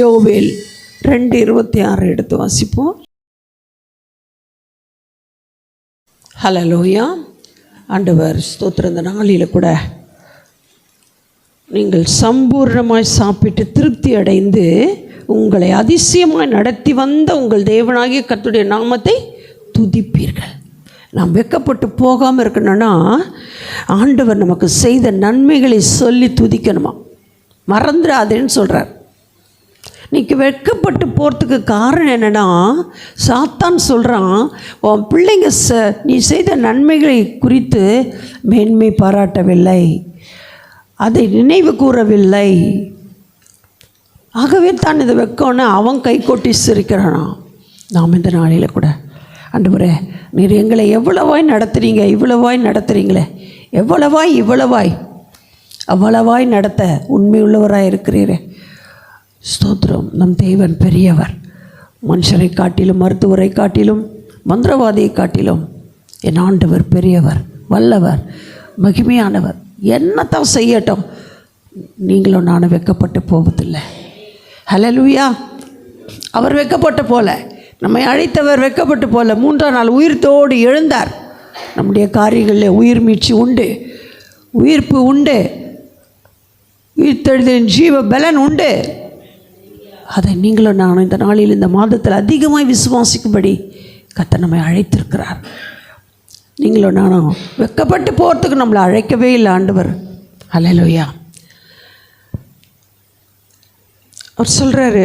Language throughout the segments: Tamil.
யோவேல் 2:26 எடுத்து வாசிப்போம். ஹல்லேலூயா. ஆண்டவர் ஸ்தோத்திரம். இந்த நாளில் கூட நீங்கள் சம்பூர்ணமாய் சாப்பிட்டு திருப்தி அடைந்து உங்களை அதிசயமாய் நடத்தி வந்த உங்கள் தேவனாகிய கர்த்தருடைய நாமத்தை துதிப்பீர்கள். நாம் வெட்கப்பட்டு போகாமல் இருக்கணும்னா ஆண்டவர் நமக்கு செய்த நன்மைகளை சொல்லி துதிக்கணுமா, மறந்துடாதேன்னு சொல்கிறார். இன்றைக்கி வெட்கப்பட்டு போகிறதுக்கு காரணம் என்னென்னா, சாத்தான் சொல்கிறான், உன் பிள்ளைங்க நீ செய்த நன்மைகளை குறித்து மேன்மை பாராட்டவில்லை, அதை நினைவு கூறவில்லை, ஆகவே தான் இதை வைக்கோன்னு அவன் கை கொட்டி சிரிக்கிறானா. நாம் இந்த நாளில் கூட ஆண்டவரே, நீர் எங்களை எவ்வளவாய் நடத்துகிறீங்க, இவ்வளவாய் நடத்துகிறீங்களே, எவ்வளவாய் இவ்வளவாய் அவ்வளவாய் நடத்த உண்மையுள்ளவராக இருக்கிறீரே. ஸ்தோத்திரம். நம் தேவன் பெரியவர். மனுஷரை காட்டிலும், மருத்துவரை காட்டிலும், மந்திரவாதியை காட்டிலும் என் ஆண்டவர் பெரியவர், வல்லவர், மகிமையானவர். என்னத்தான் செய்யட்டும், நீங்களும் நானும் வெட்கப்பட்டு போவதில்லை. ஹல்லேலூயா. அவர் வெட்கப்பட்ட போல, நம்மை அழைத்தவர் வெட்கப்பட்டு போல 3ஆம் நாள் உயிர்த்தோடு எழுந்தார். நம்முடைய காரியங்களில் உயிர் மீட்சி உண்டு, உயிர்ப்பு உண்டு, உயிர்த்தெழுதலின் ஜீவ பலன் உண்டு. அதை நீங்களும் நானும் இந்த நாளில், இந்த மாதத்தில் அதிகமாக விசுவாசிக்கும்படி கர்த்தர் நம்மை அழைத்திருக்கிறார். நீங்களும் நானும் வெட்கப்பட்டு போகிறதுக்கு நம்மளை அழைக்கவே இல்லை ஆண்டவர். ஹல்லேலூயா. அவர் சொல்கிறாரு,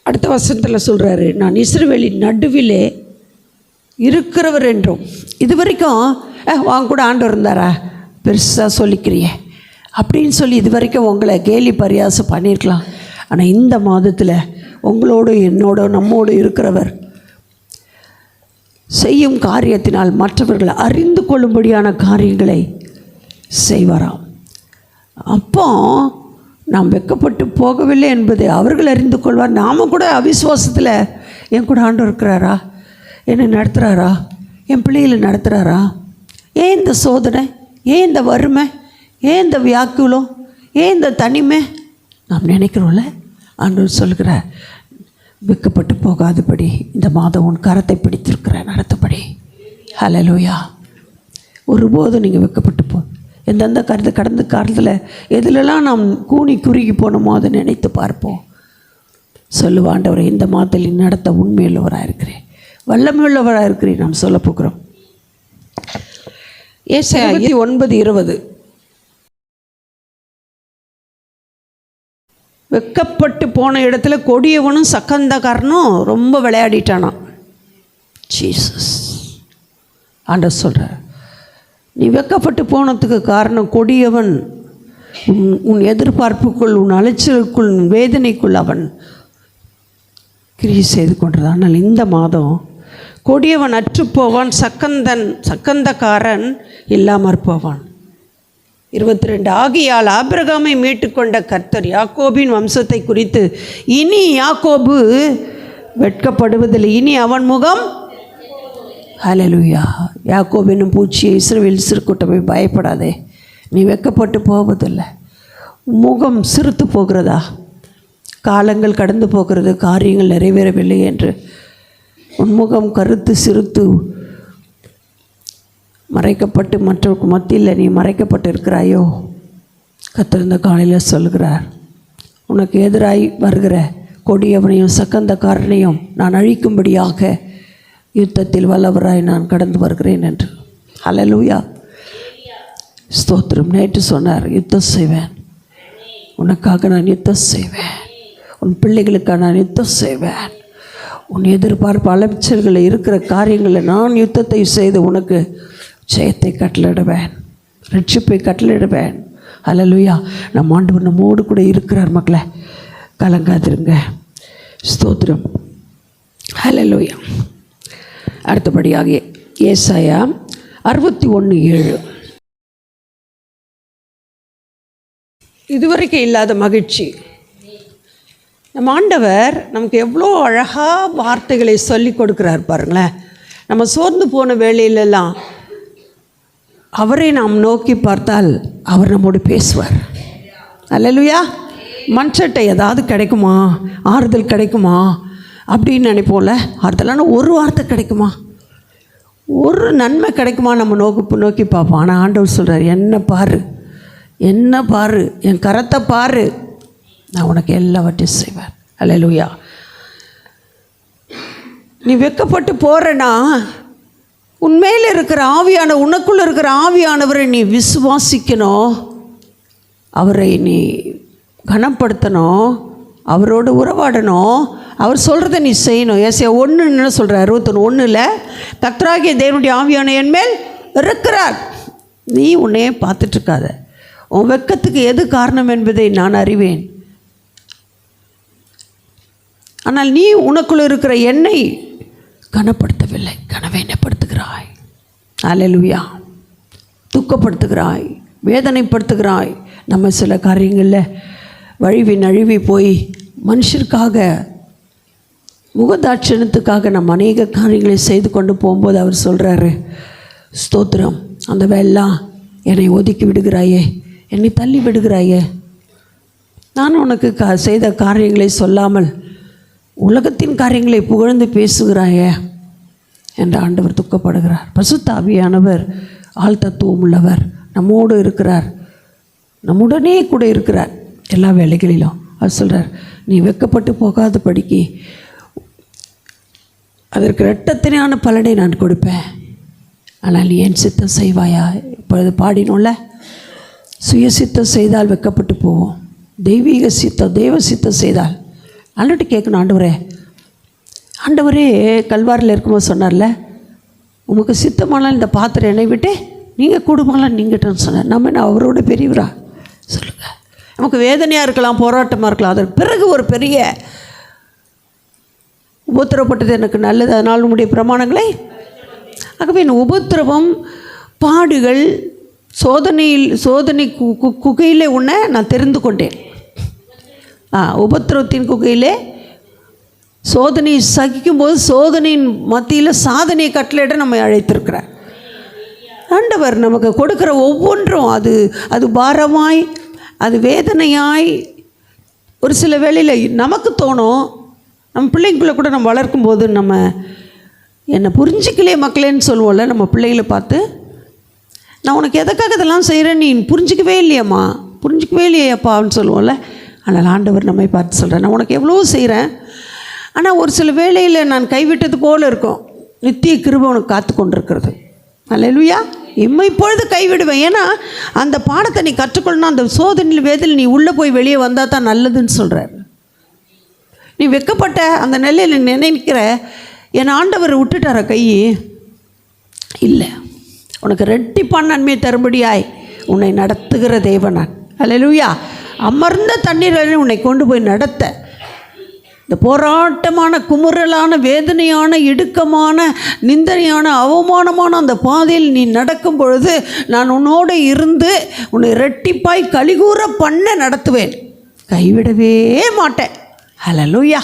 அடுத்த வசனத்தில் சொல்கிறாரு, நான் இஸ்ரவேலின் நடுவிலே இருக்கிறவர் என்றும். இது வரைக்கும் வாங்க கூட ஆண்டவர் இருந்தாரா, பெருசாக சொல்லிக்கிறியே அப்படின்னு சொல்லி இது வரைக்கும் உங்களை கேலி பரியாசம் பண்ணியிருக்கலாம். ஆனால் இந்த மாதத்தில் உங்களோடு என்னோட நம்மோடு இருக்கிறவர் செய்யும் காரியத்தினால் மற்றவர்களை அறிந்து கொள்ளும்படியான காரியங்களை செய்வாராம். அப்போ நாம் வெட்கப்பட்டு போகவில்லை என்பதை அவர்கள் அறிந்து கொள்வார். நாம் கூட அவிசுவாசத்தில் என் கூட ஆண்டவர் இருக்கிறாரா, என்னை நடத்துகிறாரா, என் பிள்ளைகளை நடத்துகிறாரா, ஏன் இந்த சோதனை, ஏன் இந்த வறுமை, ஏன் இந்த வியாக்குலம், ஏன் இந்த தனிமை நாம் நினைக்கிறோம்ல. ஆண்டவர் சொல்கிறார், வெட்கப்பட்டு போகாதபடி இந்த மாதம் உன் கரத்தை பிடித்திருக்கிற நடத்தபடி. ஹல்லேலூயா. ஒருபோதும் நீங்கள் வெட்கப்பட்டு எந்தெந்த கருத்து கடந்த காலத்தில் எதிலெல்லாம் நாம் கூனி குறுகி போனோமோ அதை நினைத்து பார்ப்போம். சொல்லுவாண்டவரை, இந்த மாதத்தில் நடத்த உண்மையுள்ளவராக இருக்கிறேன், வல்லமையுள்ளவராக இருக்கிறேன் நாம் சொல்ல போகிறோம். ஏசாயா 29:20. வெட்கப்பட்டு போன இடத்துல கொடியவனும் சக்கந்தக்காரனும் ரொம்ப விளையாடிட்டானான். ஜீசஸ் ஆண்டவர் சொல்கிறார், நீ வெட்கப்பட்டு போனதுக்கு காரணம் கொடியவன் உன் எதிர்பார்ப்புக்குள், உன் அலைச்சலுக்குள், உன் வேதனைக்குள் அவன் கிரியை செய்து கொண்டிருந்தான். ஆனால் இந்த மாதம் கொடியவன் அற்றுப்போவான், சக்கந்தக்காரன் இல்லாமற் போவான். 22. ஆகியால் ஆபிரகாமை மீட்டுக்கொண்ட கர்த்தர் யாக்கோபின் வம்சத்தை குறித்து, இனி யாக்கோபு வெட்கப்படுவதில்லை, இனி அவன் முகம். ஹல்லேலூயா. யாக்கோபு என்னும் பூச்சியை, இஸ்ரவேல் சிறுக்கூட்டமே, பயப்படாதே, நீ வெட்கப்பட்டு போவதில்லை. முகம் சிறுத்து போகிறதா, காலங்கள் கடந்து போகிறது, காரியங்கள் நிறைவேறவில்லை என்று உன் முகம் கருத்து சிறுத்து மறைக்கப்பட்டு மற்றவருக்கு மத்தியில் நீ மறைக்கப்பட்டு இருக்கிறாயோ, கர்த்தர் இந்த காலையில் சொல்கிறார், உனக்கு எதிராய் வருகிற கொடியவனையும் சக்கந்தக்காரனையும் நான் அழிக்கும்படியாக யுத்தத்தில் வல்லவராய் நான் கடந்து வருகிறேன் என்று. ஹல்லேலூயா. ஸ்தோத்திரம். நேற்று சொன்னார், யுத்தம் செய்வேன், உனக்காக நான் யுத்தம் செய்வேன், உன் பிள்ளைகளுக்காக நான் யுத்தம் செய்வேன், உன் எதிர்பார்ப்பு அலைச்சல்களில் இருக்கிற காரியங்களில் நான் யுத்தத்தை செய்து உனக்கு ஜெயத்தை கட்டளிடுவேன், ரட்சிப்பை கட்டளிடுவேன். ஹல்லேலூயா. நம் ஆண்டவர் நம்மோடு கூட இருக்கிறார். மக்களை கலங்காதிருங்க. ஸ்தோத்திரம். ஹல்லேலூயா. அடுத்தபடியாக ஏசாயா 61:7. இதுவரைக்கும் இல்லாத மகிழ்ச்சி. நம்ம ஆண்டவர் நமக்கு எவ்வளோ அழகாக வார்த்தைகளை சொல்லி கொடுக்குறார் பாருங்களேன். நம்ம சோர்ந்து போன வேளையிலெல்லாம் அவரை நாம் நோக்கி பார்த்தால் அவர் நம்மோடு பேசுவார். அல்லேலூயா. மனுஷட்ட ஏதாவது கிடைக்குமா, ஆறுதல் கிடைக்குமா அப்படின்னு நினைப்போம்ல. ஆறுதலான ஒரு வார்த்தை கிடைக்குமா, ஒரு நன்மை கிடைக்குமா நம்ம நோக்கி பார்ப்போம். ஆனால் ஆண்டவர் சொல்கிறார், என்ன பாரு, என் கரத்தை பாரு, நான் உனக்கு எல்லாவற்றையும் செய்வேன். அல்லேலூயா. நீ வெட்கப்பட்டு போகிறேன்னா உண்மையில் இருக்கிற உனக்குள்ளே இருக்கிற ஆவியானவரை நீ விசுவாசிக்கணும், அவரை நீ கனப்படுத்தணும், அவரோடு உறவாடணும், அவர் சொல்கிறத நீ செய்யணும். ஏசாயா 1 சொல்கிறார், 61 கர்த்தராகிய தேவனுடைய ஆவியான என் மேல் இருக்கிறார். நீ உன்னையே பார்த்துட்ருக்காத, உன் வெட்கத்துக்கு எது காரணம் என்பதை நான் அறிவேன். ஆனால் நீ உனக்குள்ள இருக்கிற என்னை கனப்படுத்தவில்லை, கனவேனப்படுத்துகிறாய். அல்லேலூயா. துக்கப்படுத்துகிறாய், வேதனைப்படுத்துகிறாய். நம்ம சில காரியங்களில் நழுவி போய் மனுஷருக்காக, முகதாட்சணத்துக்காக நம்ம அநேக காரியங்களை செய்து கொண்டு போகும்போது அவர் சொல்கிறாரு, ஸ்தோத்திரம், அந்த வேலைலாம் என்னை ஒதுக்கி விடுகிறாயே, என்னை தள்ளி விடுகிறாயே, நான் உனக்கு செய்த காரியங்களை சொல்லாமல் உலகத்தின் காரியங்களை புகழ்ந்து பேசுகிறாயே என்று ஆண்டவர் துக்கப்படுகிறார். பரிசுத்த ஆவியானவர் ஆள் தத்துவம் உள்ளவர், நம்மோடு இருக்கிறார், நம்முடனே கூட இருக்கிறார் எல்லா வேலைகளிலும். அவர் சொல்கிறார், நீ வெட்கப்பட்டு போகாதபடிக்கு அதற்கு இரட்டத்தினான பலனை நான் கொடுப்பேன். ஆனால் நீ என் சித்தம் செய்வாயா? இப்பொழுது பாடினோம்ல, சுய சித்தம் செய்தால் வெட்கப்பட்டு போவோம், தெய்வீக சித்தம், தெய்வ சித்தம் செய்தால். ஆண்டவர்கிட்ட கேட்கணும், ஆண்டவரே கல்வாரில் இருக்கும்போது சொன்னார்ல, உமக்கு சித்தமானால் இந்த பாத்திரம் என்னை விட்டு நீங்கள் கூடுமாலாம் நீங்கட்டன்னு சொன்னார். நம்ம என்ன அவரோட பெரியவரா? சொல்லுங்கள். நமக்கு வேதனையாக இருக்கலாம், போராட்டமாக இருக்கலாம், அதற்கு பிறகு ஒரு பெரிய உபத்திரப்பட்டது எனக்கு நல்லது, அதனால் உங்களுடைய பிரமாணங்களை. ஆகவே என் உபத்திரவம், பாடுகள், சோதனை குகையிலே உன்னை நான் தெரிந்து கொண்டேன். உபத்திரவத்தின் குகையிலே சோதனை சகிக்கும்போது சோதனையின் மத்தியில் சாதனையை கட்டளையிட நம்மை அழைத்திருக்கிறார் ஆண்டவர். நமக்கு கொடுக்குற ஒவ்வொன்றும் அது பாரமாய், அது வேதனையாய் ஒரு சில வேளையில் நமக்கு தோணும். நம்ம பிள்ளைங்களை கூட நம்ம வளர்க்கும்போது நம்ம என்னை புரிஞ்சிக்கலையே மக்களேன்னு சொல்லுவோம்ல, நம்ம பிள்ளைகளை பார்த்து, நான் உனக்கு எதுக்காக இதெல்லாம் செய்கிறேன், நீ புரிஞ்சிக்கவே இல்லையாப்பான்னு சொல்லுவோம்ல. ஆனால் ஆண்டவர் நம்மை பார்த்து சொல்கிறேன், நான் உனக்கு எவ்வளோ செய்கிறேன், ஆனால் ஒரு சில வேளையில் நான் கைவிட்டது போல் இருக்கும், நித்திய கிருபை உனக்கு காத்து கொண்டிருக்கிறது. அல்லேலூயா. இப்பொழுது கைவிடுவேன், ஏன்னா அந்த பாடத்தை நீ கற்றுக்கொள்ளணும், அந்த சோதனையில் வேதனையில் நீ உள்ளே போய் வெளியே வந்தால் தான் நல்லதுன்னு சொல்கிறார். நீ வெட்கப்பட்ட அந்த நிலையில் நினைக்கிற, என் ஆண்டவர் விட்டுட்டார கை இல்லை, உனக்கு ரெட்டிப்பான நன்மையை தரும்படியாய் உன்னை நடத்துகிற தேவன் நான். அல்லேலூயா. அமர்ந்த தண்ணீரில் உன்னை கொண்டு போய் நடத்த, இந்த போராட்டமான, குமுறலான, வேதனையான, இடுக்கமான, நிந்தனையான, அவமானமான அந்த பாதையில் நீ நடக்கும் பொழுது நான் உன்னோடு இருந்து உன்னை இரட்டிப்பாய் கலிகூற பண்ண நடத்துவேன், கைவிடவே மாட்டேன். ஹல்லேலூயா.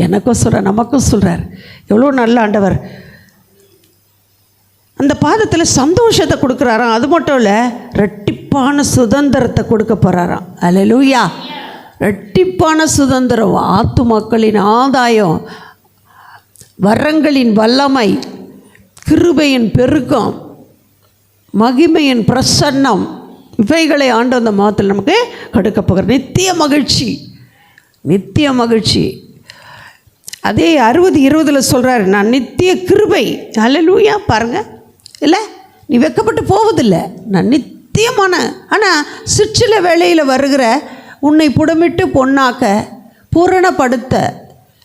எனக்கும் சொல்கிறார், நமக்கும் சொல்கிறார். எவ்வளோ நல்ல ஆண்டவர். அந்த பாதத்தில் சந்தோஷத்தை கொடுக்குறாராம். அது மட்டும் இல்லை, ரெட்டிப்பான சுதந்திரத்தை கொடுக்க போகிறாராம். அல்லேலூயா. ரெட்டிப்பான சுதந்திரம், ஆத்துமக்களின் ஆதாயம், வரங்களின் வல்லமை, கிருபையின் பெருக்கம், மகிமையின் பிரசன்னம், இவைகளை ஆண்டு அந்த மாதத்தில் நமக்கு கொடுக்க போகிறார். நித்திய மகிழ்ச்சி. அதே 60:20 சொல்கிறாரு, நான் நித்திய கிருபை. அல்லேலூயா. பாருங்கள், இல்லை நீ வெட்கப்பட்டு போவதில்லை, நான் நித்தியமான. ஆனால் சிற்சில வேளையில் வருகிற உன்னை புடமிட்டு பொன்னாக்க, பூரணப்படுத்த,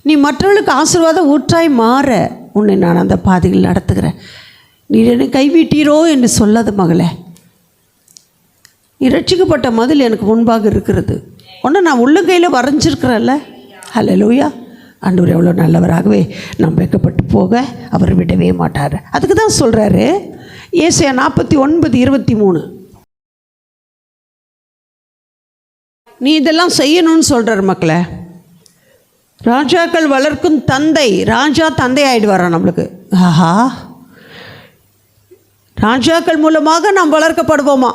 நீ மற்றவர்களுக்கு ஆசீர்வாத ஊற்றாய் மாற உன்னை நான் அந்த பாதையில் நடத்துகிறேன். நீ என்னை கைவிட்டீரோ என்று சொல்லாத மகளே, நீ ரட்சிக்கப்பட்ட மதில் எனக்கு முன்பாக இருக்கிறது, ஒன்று நான் உள்ளங்கையில் வரைஞ்சிருக்கிறேன்ல. ஹல்லேலூயா. ஆண்டவர் எவ்வளோ நல்லவராகவே நாம் வெட்கப்பட்டு போக அவர் விடவே மாட்டார். அதுக்கு தான் சொல்கிறாரு ஏசாயா 49:23, நீ இதெல்லாம் செய்யணும்னு சொல்கிறார் மக்களை. ராஜாக்கள் வளர்க்கும் தந்தை, ராஜா தந்தை ஆகிடுவாராம் நம்மளுக்கு. ஆஹா, ராஜாக்கள் மூலமாக நாம் வளர்க்கப்படுவோமா?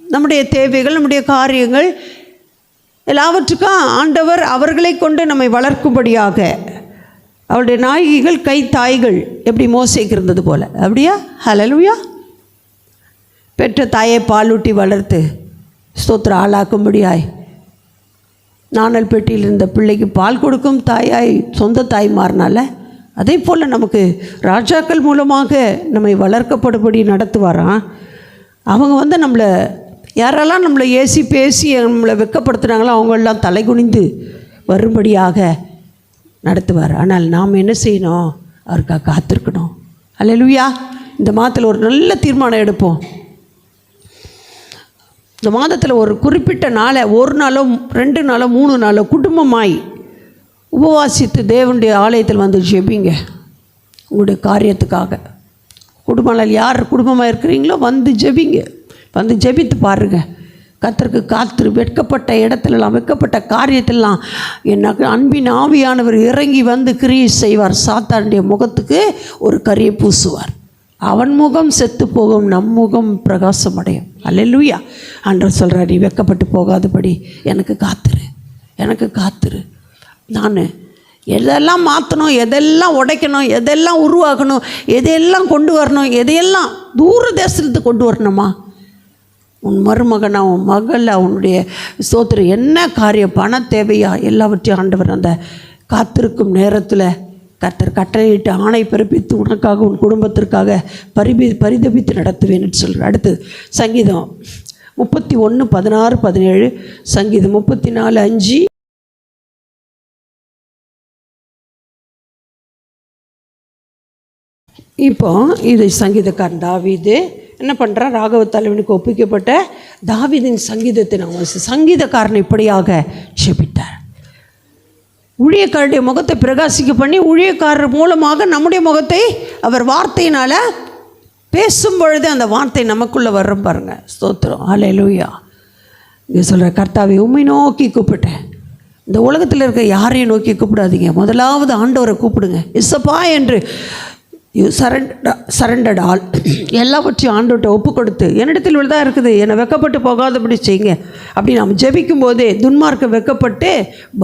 நம்முடைய தேவைகள், நம்முடைய காரியங்கள் எல்லாவற்றுக்கும் ஆண்டவர் அவர்களை கொண்டு நம்மை வளர்க்கும்படியாக அவருடைய நாயகிகள் கை தாய்கள் எப்படி மோசேக்கு இருந்தது போல். அப்படியா? ஹல்லேலூயா. பெற்ற தாயை பாலூட்டி வளர்த்து ஸ்தோத்திர ஆளாக்கும்படியாய் நாணல் பெட்டியில் இருந்த பிள்ளைக்கு பால் கொடுக்கும் தாயாய் சொந்த தாய் மாறினால, அதே போல் நமக்கு ராஜாக்கள் மூலமாக நம்மை வளர்க்கப்படும்படி நடத்துவாராம். அவங்க நம்மளை யாரெல்லாம் நம்மளை ஏசி பேசி நம்மளை வெட்கப்படுத்துனாங்களோ அவங்களெல்லாம் தலை குனிந்து வரும்படியாக நடத்துவார். ஆனால் நாம் என்ன செய்யணும்? அவருக்காக காத்திருக்கணும். அல்லேலூயா. இந்த மாதத்தில் ஒரு நல்ல தீர்மானம் எடுப்போம். இந்த மாதத்தில் ஒரு குறிப்பிட்ட நாளை, ஒரு நாளோ 2 நாளோ 3 நாளோ குடும்பமாய் உபவாசித்து தேவனுடைய ஆலயத்தில் வந்து ஜெபிங்க. உங்களுடைய காரியத்துக்காக குடும்பங்கள் யார் குடும்பமாக இருக்கிறீங்களோ வந்து ஜெபிங்க. வந்து ஜெபித்து பாருங்கள். கர்த்தருக்கு காத்திரு. வெட்கப்பட்ட இடத்துலலாம், வெட்கப்பட்ட காரியத்திலலாம் எனக்கு அன்பின் ஆவியானவர் இறங்கி வந்து கிரியை செய்வார். சாத்தானுடைய முகத்துக்கு ஒரு கரியை பூசுவார். அவன் முகம் செத்து போகும், நம் முகம் பிரகாசம் அடையும். அல்லேலூயா. ஆண்டவர் சொல்கிறார், நீ வெட்கப்பட்டு போகாதபடி எனக்கு காத்திரு, எனக்கு காத்திரு. நான் எதெல்லாம் மாற்றணும், எதெல்லாம் உடைக்கணும், எதெல்லாம் உருவாக்கணும், எதையெல்லாம் கொண்டு வரணும், எதையெல்லாம் தூர தேசத்துக்கு கொண்டு வரணுமா? உன் மருமகனா, உன் மகள், அவனுடைய ஸ்தோத்திரம் என்ன காரியம், பண தேவையா, எல்லாவற்றையும் ஆண்டவர் அந்த காத்திருக்கும் நேரத்தில் கர்த்தர் கட்டளையிட்டு ஆணை பிறப்பித்து உனக்காக உன் குடும்பத்திற்காக பரிதபித்து நடத்துவேன்னு சொல்கிறார். அடுத்தது சங்கீதம் 31, 16, 17. சங்கீதம் 34, 5. இப்போ இது சங்கீதக்காரன் தாவீது என்ன பண்ணுறான்? ராகவ தலைவனுக்கு ஒப்பிக்கப்பட்ட தாவீதின் சங்கீதத்தை நாம் சங்கீதக்காரன் இப்படியாக ஜெபித்தார். ஊழியக்காரருடைய முகத்தை பிரகாசிக்க பண்ணி, ஊழியக்காரர் மூலமாக நம்முடைய முகத்தை அவர் வார்த்தையினால் பேசும் பொழுது அந்த வார்த்தை நமக்குள்ளே வர்றோம் பாருங்கள். ஸ்தோத்திரம். ஹல்லேலூயா. இங்கே சொல்கிற, கர்த்தாவை உம்மை நோக்கி கூப்பிட்டேன். இந்த உலகத்தில் இருக்க யாரையும் நோக்கி கூப்பிடாதீங்க, முதலாவது ஆண்டவரை கூப்பிடுங்க. இசப்பா என்று சரண்டட் ஆல் எல்லாவற்றையும் ஆண்டவர்கிட்ட ஒப்பு கொடுத்து, என்னிடத்தில் விழுதான் இருக்குது, என்னை வெக்கப்பட்டு போகாதபடி செய்யுங்க அப்படி நாம் ஜெபிக்கும் போதே துன்மார்க்க வெக்கப்பட்டு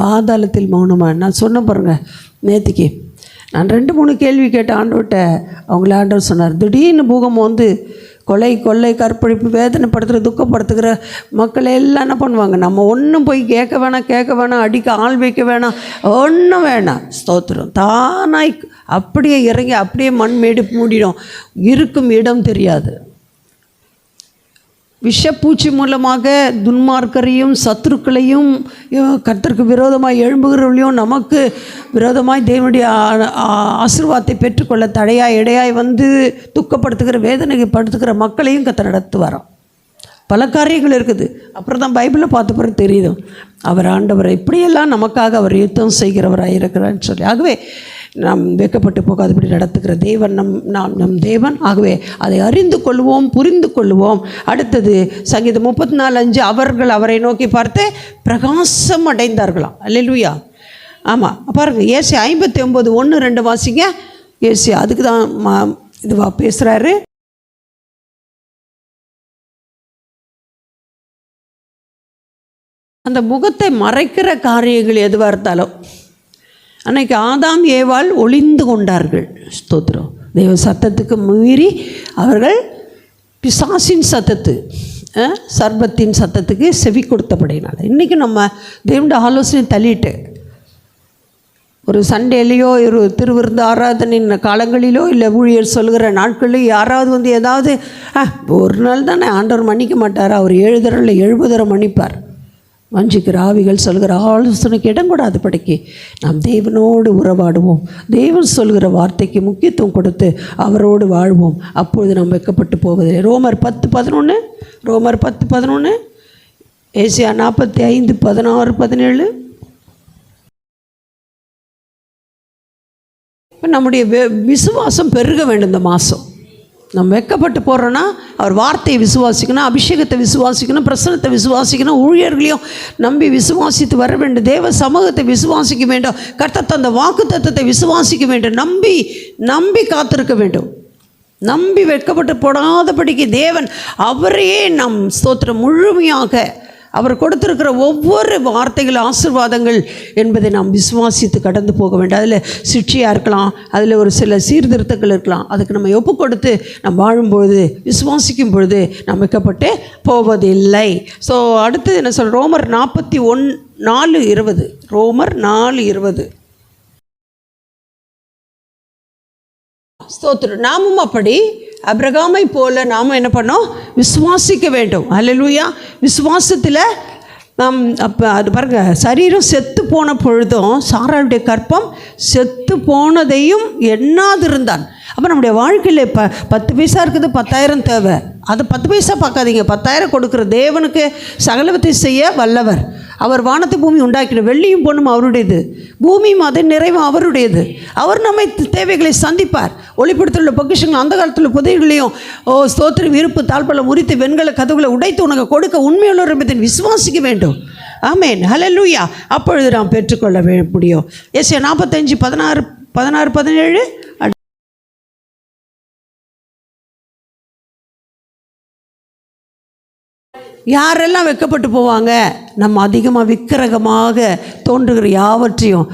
பாதாளத்தில் மௌனமாக. நான் சொன்ன பாருங்க, நேற்றுக்கு நான் 2-3 கேள்வி கேட்ட ஆண்டவர்கிட்ட. அவங்கள ஆண்டவர் சொன்னார், திடீர்னு பூகம்பம் வந்து கொலை, கொள்ளை, கற்பழிப்பு, வேதனைப்படுத்துகிற, துக்கப்படுத்துகிற மக்களை எல்லாம் என்ன பண்ணுவாங்க? நம்ம ஒன்றும் போய் கேட்க வேணாம், அடிக்க ஆள் வைக்க வேணாம், ஒன்றும் வேணாம். ஸ்தோத்திரம். தானாய் அப்படியே இறங்கி அப்படியே மண்மேடு மூடிடும். இருக்கும் இடம் தெரியாது. விஷப்பூச்சி மூலமாக துன்மார்க்கரையும் சத்துருக்களையும் கர்த்தருக்கு விரோதமாக எழும்புகிறவர்களையும் நமக்கு விரோதமாய் தேவனுடைய ஆசீர்வாதத்தை பெற்றுக்கொள்ள தடையாய் இடையாய் வந்து துக்கப்படுத்துகிற, வேதனைப்படுத்துகிற மக்களையும் கர்த்தர் நடத்துவாராம். பல காரியங்கள் இருக்குது. அப்புறம் தான் பைபிளில் பார்த்த பிறகு தெரியுது அவர் ஆண்டவர் இப்படியெல்லாம் நமக்காக அவர் யுத்தம் செய்கிறவராக இருக்கிறான்னு சொல்லி. ஆகவே நாம் வெட்கப்பட்டு போகாதபடி நடத்துகிற தேவன் நம் தேவன். ஆகவே அதை அறிந்து கொள்வோம், புரிந்து கொள்வோம். அடுத்தது சங்கீதம் 34, 5. அவர்கள் அவரை நோக்கி பார்த்து பிரகாசம் அடைந்தார்களாம். அல்லேலூயா. ஆமாம் பாருங்கள், ஏசாயா 59, 1, 2 வாசிங்க. ஏசாயா அதுக்கு தான் இதுவாக பேசுகிறாரு. அந்த முகத்தை மறைக்கிற காரியங்கள் எதுவாக இருந்தாலும், அன்னைக்கு ஆதாம் ஏவாள் ஒளிந்து கொண்டார்கள். ஸ்தோத்திரம். தெய்வ சத்தத்துக்கு மீறி அவர்கள் பிசாசின் சத்தத்து, சர்பத்தின் சத்தத்துக்கு செவி கொடுத்தபடினால இன்றைக்கி நம்ம தேவனுடைய ஆலோசனை தள்ளிட்டு ஒரு சண்டேலையோ ஒரு திருவிருந்து ஆராதனின் காலங்களிலோ இல்லை ஊழியர் சொல்கிற நாட்களிலோ யாராவது வந்து ஏதாவது ஒரு நாள் தானே ஆண்டவர் மன்னிக்க மாட்டார், அவர் 7 தரம் இல்லை 70 தரம் மன்னிப்பார். வஞ்சிக்கிற ஆவிகள் சொல்கிற ஆலோசனைக்கு இடம் கூடாது. படிக்க நாம் தேவனோடு உறவாடுவோம். தேவன் சொல்கிற வார்த்தைக்கு முக்கியத்துவம் கொடுத்து அவரோடு வாழ்வோம். அப்பொழுது நாம் வெட்கப்பட்டு போவதில்லை. ரோமர் 10:11, ரோமர் 10:11, ஏசாயா 45, 16, 17. இப்போ நம்முடைய விசுவாசம் பெருக வேண்டும். இந்த மாதம் நம்ம வெட்கப்பட்டு போடுறோன்னா அவர் வார்த்தையை விசுவாசிக்கணும், அபிஷேகத்தை விசுவாசிக்கணும், பிரசனத்தை விசுவாசிக்கணும், ஊழியர்களையும் நம்பி விசுவாசித்து வர வேண்டும், தேவ சமூகத்தை விசுவாசிக்க வேண்டும், கர்த்தர் தந்த வாக்கு தத்தத்தை விசுவாசிக்க வேண்டும், நம்பி காத்திருக்க வேண்டும். நம்பி வெட்கப்பட்டு போடாதபடிக்கு தேவன் அவரையே நம் ஸ்தோத்திரம் முழுமையாக அவர் கொடுத்திருக்கிற ஒவ்வொரு வார்த்தைகள் ஆசீர்வாதங்கள் என்பதை நாம் விசுவாசித்து கடந்து போக வேண்டும். அதில் சிக்ஷையாக இருக்கலாம், அதில் ஒரு சில சீர்திருத்தங்கள் இருக்கலாம். அதுக்கு நம்ம ஒப்பு கொடுத்து நம்ம வாழும்பொழுது, விசுவாசிக்கும் பொழுது நாம் வைக்கப்பட்டு போவதில்லை. ஸோ அடுத்து என்ன சொல், ரோமர் 41:4-20. ரோமர் 4:20. ஸ்தோத்திரம். நாமும் அப்படி அபிரகாமை போல நாமும் என்ன பண்ணோம், விசுவாசிக்க வேண்டும். அல்லேலூயா. விசுவாசத்தில் நாம் அப்போ அது பாருங்க, சரீரம் செத்து போன பொழுதும் சாராளுடைய கற்பம் செத்து போனதையும் எண்ணாதிருந்தான். அப்போ நம்முடைய வாழ்க்கையில் இப்போ 10 பைசா இருக்குது, 10,000 தேவை. அது 10 பைசா பார்க்காதீங்க. 10,000 கொடுக்குற தேவனுக்கு சகலவத்தை செய்ய வல்லவர். அவர் வானத்து பூமி உண்டாக்கின, வெள்ளியும் பொண்ணும் அவருடையது, பூமியும் அதன் நிறைவும் அவருடையது. அவர் நம்மை தேவைகளை சந்திப்பார். ஒளிப்படுத்தலுள்ள பொக்கிஷங்கள் அந்த காலத்தில் புதைகளையும் ஸ்தோத்திரம் இருப்பு தாழ்பல முறித்து வெண்கல கதவுகளை உடைத்து உனக்கு கொடுக்க உண்மையுள்ள என்பதை விசுவாசிக்க வேண்டும். ஆமென். ஹல்லேலூயா. அப்பொழுது நாம் பெற்றுக்கொள்ள முடியும். ஏசாயா 45:16-17. யாரெல்லாம் வெட்கப்பட்டு போவாங்க? நம்ம அதிகமாக விக்கிரகமாக தோன்றுகிற யாவற்றையும்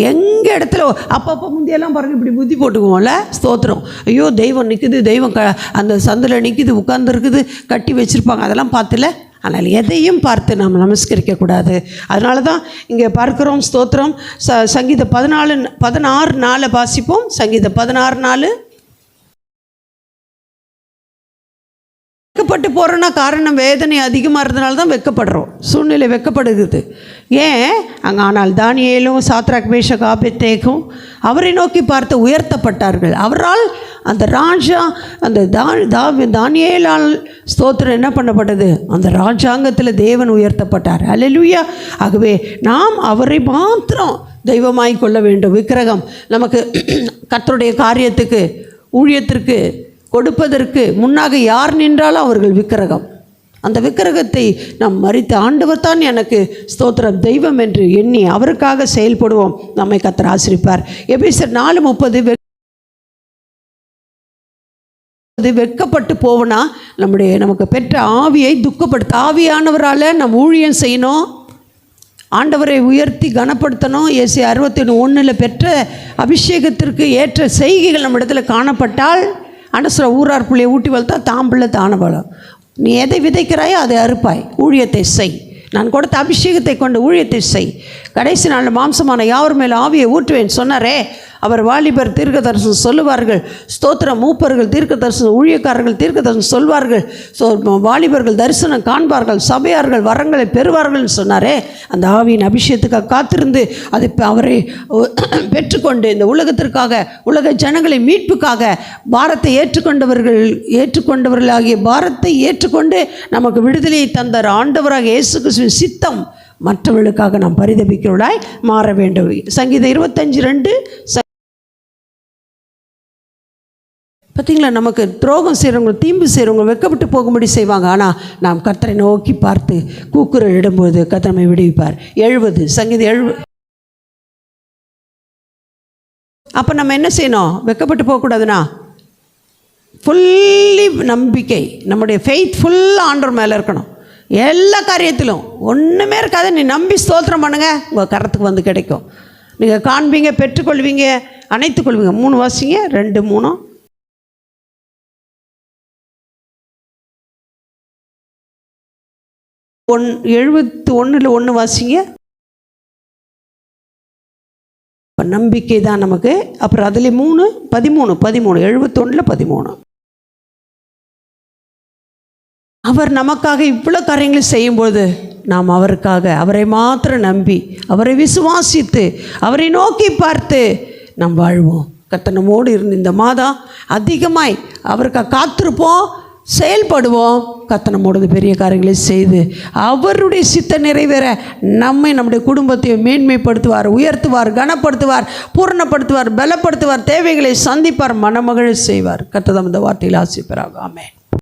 எங்கள் இடத்துல அப்பப்போ முந்தியெல்லாம் பாருங்கள், இப்படி புத்தி போட்டுக்குவோம்ல. ஸ்தோத்திரம். ஐயோ தெய்வம் நிற்குது, தெய்வம் அந்த சந்தில் நிற்குது, உட்கார்ந்துருக்குது, கட்டி வச்சுருப்பாங்க, அதெல்லாம் பார்த்துல. ஆனால் எதையும் பார்த்து நாம் நமஸ்கரிக்கக்கூடாது. அதனால தான் இங்கே பார்க்குறோம். ஸ்தோத்திரம். சங்கீதம் 16:4 வாசிப்போம். சங்கீதம் 16:4. வெட்கப்பட்டு போகிறோன்னா காரணம் வேதனை அதிகமாக இருந்தனால தான் வெட்கப்படுறோம். சூழ்நிலை வெட்கப்படுகிறது. ஏன் அங்கே? ஆனால் தானியேலும் சாத்ராக் மேஷக் ஆபேத்நேகோவும் அவரை நோக்கி பார்த்து உயர்த்தப்பட்டார்கள். அவரால் அந்த ராஜா அந்த தானியேலால் ஸ்தோத்திரம் என்ன பண்ணப்பட்டது? அந்த ராஜாங்கத்தில் தேவன் உயர்த்தப்பட்டார். அல்லேலூயா. ஆகவே நாம் அவரை மாத்திரம் தெய்வமாய் கொள்ள வேண்டும். விக்கிரகம் நமக்கு கர்த்தருடைய காரியத்துக்கு ஊழியத்திற்கு கொடுப்பதற்கு முன்னாக யார் நின்றாலும் அவர்கள் விக்கிரகம். அந்த விக்கிரகத்தை நாம் மறித்து ஆண்டவர் தான் எனக்கு ஸ்தோத்திரம் தெய்வம் என்று எண்ணி அவருக்காக செயல்படுவோம். நம்மை கர்த்தர் ஆசீர்வதிப்பார். எபேசியர் 4:30. வெட்கப்பட்டு போவனா நமக்கு பெற்ற ஆவியை துக்கப்படுத்த, ஆவியானவரால் நம் ஊழியம் செய்யணும், ஆண்டவரை உயர்த்தி கனப்படுத்தணும். ஏசாயா 61:1 பெற்ற அபிஷேகத்திற்கு ஏற்ற செய்கைகள் நம்ம இடத்துல காணப்பட்டால், அண்டசுர ஊரார் பிள்ளையை ஊட்டி வளர்த்தா தாம்பிள்ளை தான பலம். நீ எதை விதைக்கிறாயோ அதை அறுப்பாய். ஊழியத்தை செய். நான் கொடுத்த அபிஷேகத்தை கொண்டு ஊழியத்தை செய். கடைசி நாள் மாம்சமான யாவர் மேலே ஆவியை ஊற்றுவேன் சொன்னாரே. அவர் வாலிபர் தீர்க்க தரிசனம் சொல்லுவார்கள். ஸ்தோத்திரம். மூப்பர்கள் தீர்க்க தரிசனம், ஊழியக்காரர்கள் தீர்க்க தரிசனம் சொல்வார்கள். வாலிபர்கள் தரிசனம் காண்பார்கள், சபையார்கள் வரங்களை பெறுவார்கள்னு சொன்னாரே. அந்த ஆவியின் அபிஷேகத்துக்காக காத்திருந்து அதை அவரை பெற்றுக்கொண்டு இந்த உலகத்திற்காக, உலக ஜனங்களை மீட்புக்காக பாரத்தை ஏற்றுக்கொண்டவர்களாகிய பாரத்தை ஏற்றுக்கொண்டு நமக்கு விடுதலையை தந்த ஆண்டவராக இயேசு கிறிஸ்துவின் சித்தம் மற்றவர்களுக்காக நாம் பரிதபிக்கிறவர்களாய் மாற வேண்டும். சங்கீதம் 25:2. பார்த்தீங்களா, நமக்கு துரோகம் செய்கிறவங்க, தீம்பு செய்கிறவங்க வெட்கப்பட்டு போகும்படி செய்வாங்க. ஆனால் நாம் கர்த்தரை நோக்கி பார்த்து கூக்குரல் இடும்போது கர்த்தர் நம்மை விடுவிப்பார். 70 சங்கீதம் 70. அப்போ நம்ம என்ன செய்யணும்? வெட்கப்பட்டு போகக்கூடாதுன்னா ஃபுல்லி நம்பிக்கை, நம்முடைய ஃபெய்த் ஃபுல்லாக ஆண்டவர் மேலே இருக்கணும். எல்லா காரியத்திலும் ஒன்றுமே இருக்காது. நீ நம்பி ஸ்தோத்திரம் பண்ணுங்க, உங்கள் கரத்துக்கு வந்து கிடைக்கும். நீங்கள் காண்பீங்க, பெற்றுக்கொள்வீங்க, அணைத்துக் கொள்வீங்க. 3 வாசிங்க. 2, 3. ஒன் 71:1 வாசிங்க. நம்பிக்கை தான் நமக்கு. அப்புறம் அதில் 13 71:13. அவர் நமக்காக இவ்வளோ காரியங்களை செய்யும்போது நாம் அவருக்காக, அவரை மாத்திரம் நம்பி, அவரை விசுவாசித்து, அவரை நோக்கி பார்த்து நாம் வாழ்வோம். கர்த்தர் நம்மோடு இருந்து இந்த மாதம் அதிகமாய் அவருக்காக காத்திருப்போம், செயல்படுவோம். கர்த்தர் நம்மோடு பெரிய காரியங்களை செய்து அவருடைய சித்த நிறைவேற நம்முடைய குடும்பத்தை மேன்மைப்படுத்துவார், உயர்த்துவார், கனப்படுத்துவார், பூரணப்படுத்துவார், பலப்படுத்துவார், தேவைகளை சந்திப்பார், மனமகிழ செய்வார். கர்த்தர் இந்த வார்த்தையில் ஆசீர்வதிப்பாராக. ஆமென்.